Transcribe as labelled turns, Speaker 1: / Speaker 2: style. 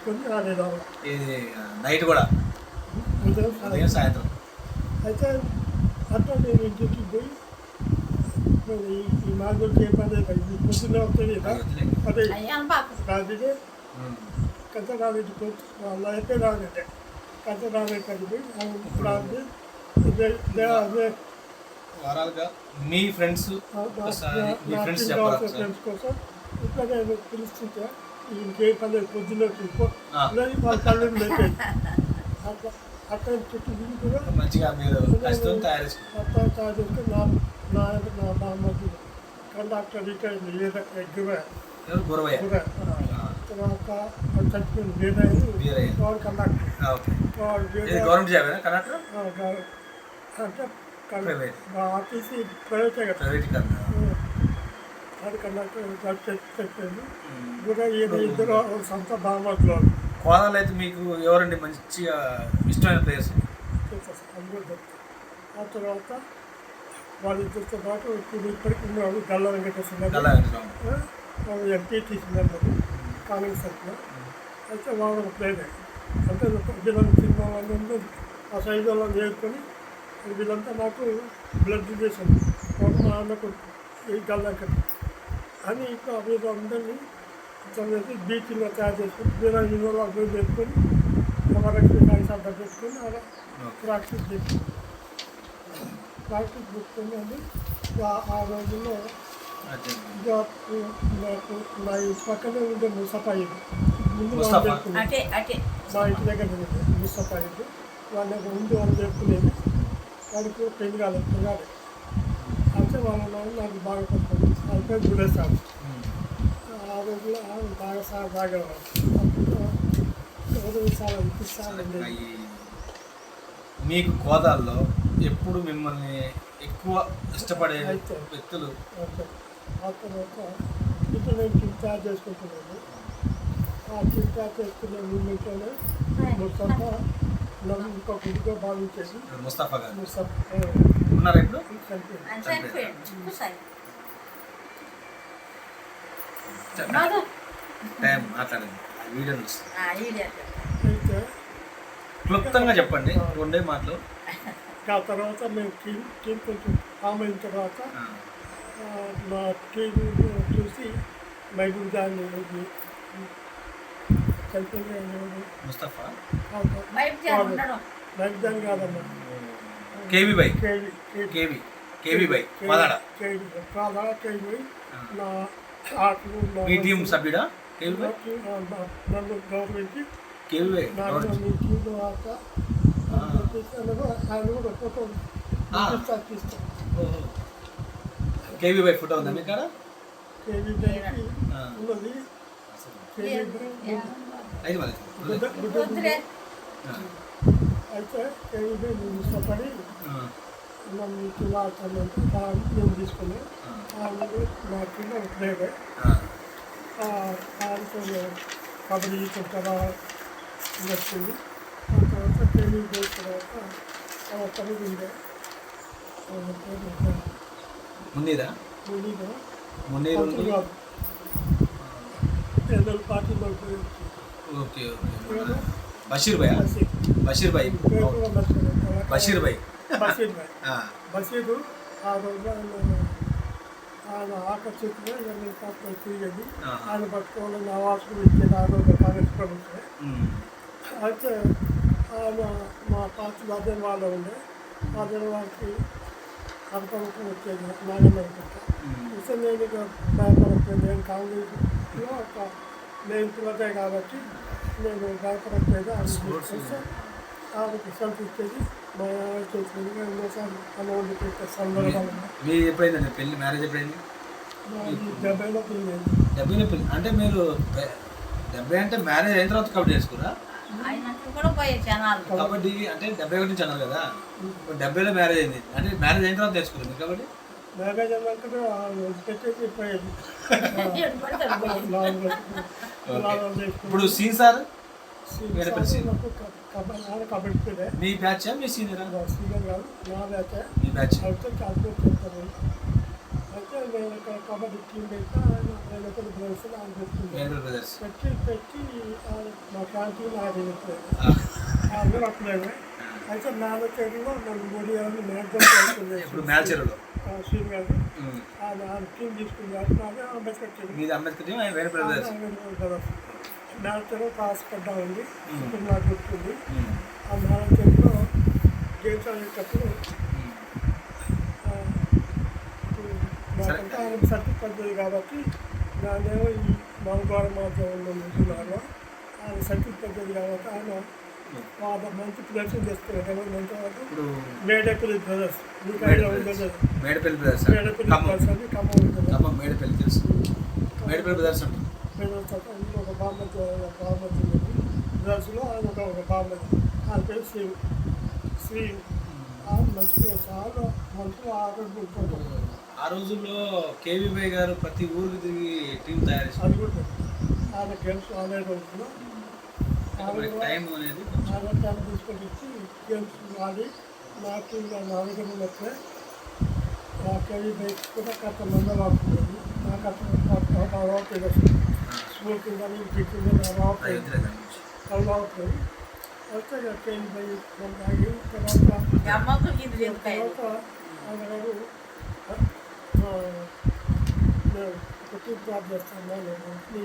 Speaker 1: చేసుకొని ఆడేదాము.
Speaker 2: ఇది నైట్ కూడా ఉదయం సాయంత్రం.
Speaker 1: అయితే అట్లా నేను ఇంటికి పోయి ఈ మార్గంకి ఏ పని అవుతుంది పొద్దున్నే వస్తుంది అదే రాజుగా కథ రాజు వాళ్ళ అయితే రాజంటే కథ రాజే కలిపి రాజు
Speaker 2: వారాలుగా మీ ఫ్రెండ్స్
Speaker 1: ఫ్రెండ్స్ కోసం ఇట్లా నేను పిలుస్తుంటే ఇంకే పని పొద్దున్నే వాళ్ళ కళ్ళు లేకపోయింది అట్లా అక్కడ చుట్టూ కూడా
Speaker 2: మంచిగా మీరు తయారు
Speaker 1: చేసుకుని నా బామ్మకి కండక్టర్ రిటైర్ తర్వాత చచ్చిపోయింది వీరయ్య వాడు కండక్టర్
Speaker 2: గవర్నమెంట్ జాబ్ కండక్టర్
Speaker 1: అంటే ఆర్టీసీ ప్రైవేటే కదా అది కండక్టర్ చచ్చిపోయింది కూడా ఇద్దరు సొంత బామ్మలు.
Speaker 2: కోదాలు అయితే మీకు ఎవరండి మంచిగా ఇష్టమైన ప్లేయర్స్?
Speaker 1: ఆ తర్వాత వాళ్ళిద్దరితో పాటు ఇప్పుడు ఇప్పటికి ఉన్నాడు గల్ల వెంకటేశ్వర ఎంపీ తీసుకున్నారు కాంగ్రెస్ తరఫున. అయితే వాళ్ళు ప్లేయర్ అంటే వీళ్ళని సినిమా వాళ్ళందరూ ఆ సైజు వాళ్ళని నేర్చుకొని వీళ్ళంతా నాకు బ్లడ్ రిలేషన్ మా అన్నకు ఈ గల్ల వెంకట అని ఇప్పుడు వీళ్ళందరినీ చదివేసి బీచ్లో తయారు చేసుకొని వేరే యూనివర్లో అభివృద్ధి చేసుకొని మహారాష్ట్ర కాగితాలు పెట్టుకొని అలా ప్రాక్టీస్ చేసి ప్రాక్టీస్ పెట్టుకుని ఆ రోజుల్లో నాకు నా ఇంటి పక్కనే ఉండే ముస్తఫా ఇది ముందు మా ఇంటి దగ్గర ఉండే ముస్తఫా ఇది వాళ్ళ ముందు వాళ్ళు చెప్పుకునేది వాడికి పెళ్లి కాలేదు అంటే వాళ్ళ నాకు బాగా పడుతుంది అంటే గురేస్తాను ఆ రోజుల్లో బాగా బాగా
Speaker 2: మీకు కోదాల్లో ఎప్పుడు మిమ్మల్ని ఎక్కువ ఇష్టపడే వ్యక్తులు?
Speaker 1: ఆ తర్వాత ఇట్లా నేను కిట్ తయారు చేసుకుంటున్నాను. ఆ కిట్ తయారు చేసుకునే మూమెంట్లోనే ముస్తఫా నన్ను ఇంకో గుడిగా భావించేసి
Speaker 2: ముస్తఫా ఉన్నారు ఇప్పుడు టైం మాట్లాడండి వీడియో
Speaker 1: అయితే
Speaker 2: క్లుప్తంగా చెప్పండి రెండే మాటలు.
Speaker 1: ఆ తర్వాత మేము టీం కొంచెం ఫామ్ అయిన తర్వాత మా టీం చూసి మైబూల్ జాన్
Speaker 2: ముస్తఫా
Speaker 1: మైబూల్ జాన్ కాదమ్మా
Speaker 2: కేవీ
Speaker 1: నా
Speaker 2: మీ టీం సభ్యుడా?
Speaker 1: నన్ను గవర్నమెంట్కి
Speaker 2: కేవీ ఫోటో ఉందా మీ కాడ?
Speaker 1: ఉన్నది అయితే కేవీ ఇష్టపడి నన్ను ఇలా నేను తీసుకుని నా కింద ప్లేయర్ కబడ్డీ కొత్తగా వచ్చింది. ఆ తర్వాత ట్రైనింగ్ పోయిన తర్వాత పని ఉండే మునీరు కాదు ఎన్నో పార్టీలో
Speaker 2: ఓకే బషీర్ భాయ్
Speaker 1: బషీరు ఆ రోజు ఆయన ఆకర్షితుగా నేను పాత్ర తిరిగేది. ఆయన పట్టుకోవాలని అవాసులు ఇచ్చేది ఆ రోజు కాంగ్రెస్ ప్రభుత్వం. అయితే ఆయన మా పార్టీ అదే వాళ్ళు ఉండే అదే వాళ్ళకి అనుకూలంగా వచ్చేది నాగన్న ఇస్తే నేను ఇక భయపడట్లేదు. నేను కాంగ్రెస్లో ఒక నేను పిల్లతే కాబట్టి నేను భయపడట్లేదు. ఆయన ఆమెకి సెల్ఫ్ ఇచ్చేది మా చేసింది. ఎన్నోసార్లు అమౌంట్ పెట్టే సందర్భాలు.
Speaker 2: మీరు ఎప్పుడైందండి పెళ్ళి? మ్యారేజ్ ఎప్పుడైంది?
Speaker 1: 70లో పెళ్ళి.
Speaker 2: 70లో పెళ్ళి అంటే మీరు 70 అంటే మ్యారేజ్ అయిన తర్వాత కబడ్డీ చేసుకురా? కబడ్డీ అంటే 71 నుంచి అన్నారు కదా, 70లో మ్యారేజ్ అయింది అంటే మ్యారేజ్ అయిన తర్వాత చేసుకున్నారు మీరు కబడ్డీ?
Speaker 1: మ్యారేజ్ అన్నాక పెట్టేసి పోయేది.
Speaker 2: ఇప్పుడు సీన్ సార్
Speaker 1: కబడ్డీ
Speaker 2: మీ బ్యాచ్ మీ సీనియర్?
Speaker 1: సీనియర్ కాదు, నా బ్యాచ్.
Speaker 2: మీ బ్యాచ్
Speaker 1: అయితే కాల్కులేట్ చేస్తారు. అయితే నేను ఇక్కడ కబడ్డీ టీం పెట్టి నేను ఒకటి బ్రదర్స్ ఆయన పెట్టుకుంటాను
Speaker 2: వేణుపల్లి బ్రదర్స్.
Speaker 1: పెట్టి మా క్యాంటీన్ ఆయన చెప్పారు అందరూ అప్పుడేనే. అయితే నాన్న చేతిలో నన్ను 3 ఏళ్ళు మేనేజ్మెంట్
Speaker 2: ఇప్పుడు మేల్చెరులో
Speaker 1: శ్రీని గారు ఆయన టీం తీసుకున్నారు. నాదే అంబేద్కర్ టీం
Speaker 2: మీది అంబేద్కర్ టీం, ఆయన వేణుపల్లి బ్రదర్స్.
Speaker 1: మేనేజ్మెంట్ హాస్పిటల్ ఉంది ఇప్పుడు నాకు గుర్తుంది. ఆ మేనేజ్మెంట్లో గేమ్స్ ఆడేటప్పుడు నాకంటే ఆయన సర్టిఫికెట్ కాబట్టి నానేమో ఈ మనుగోడ మాధ్యమంలో ఉంటున్నాను. ఆయన సర్టిఫికెట్ కాబట్టి ఆయన వాళ్ళ మంచి ప్రదర్శన చేస్తున్నారు.
Speaker 2: ఇప్పుడు
Speaker 1: మేడపల్లి బ్రదర్స్ మీకు ఐడియా ఉండదు.
Speaker 2: మేడపల్లి బ్రదర్స్,
Speaker 1: మేడపల్లి బ్రదర్స్ అని ఖమ్మం ఉంటుంది.
Speaker 2: ఖమ్మం మేడపల్లి తెలుసు. మేడపల్లి బ్రదర్స్ అంటే
Speaker 1: ఒక బామ్మతి ఉంది బ్రదర్స్లో ఆయన ఒక బామ్మతి ఆయన పేరు శ్రీ మంచి చాలా మంచిగా ఆరోగ్యం.
Speaker 2: ఆ రోజుల్లో కేవీబాయ్ గారు ప్రతి ఊరికి తిరిగి టీం తయారు చేశారు.
Speaker 1: అది కూడా ఆయన గేమ్స్ ఆడే రోజుల్లో
Speaker 2: టైం అనేది
Speaker 1: ఆయన టైం తీసుకొని ఇచ్చి గేమ్స్ ఆడి నాకు నాలుగు వస్తే ఆ కేవీ బైక్ కూడా కాస్త మందలు ఆడుతుంది. నాకు అట్లా అలవాటు స్కూల్ కింద ఇంటి కింద అలవాటు అయితే కేవీ బైక్ ఆగి తర్వాత ఆయన గారు నేను ఒక టీం జాబ్ చేస్తాను. నేను మంచి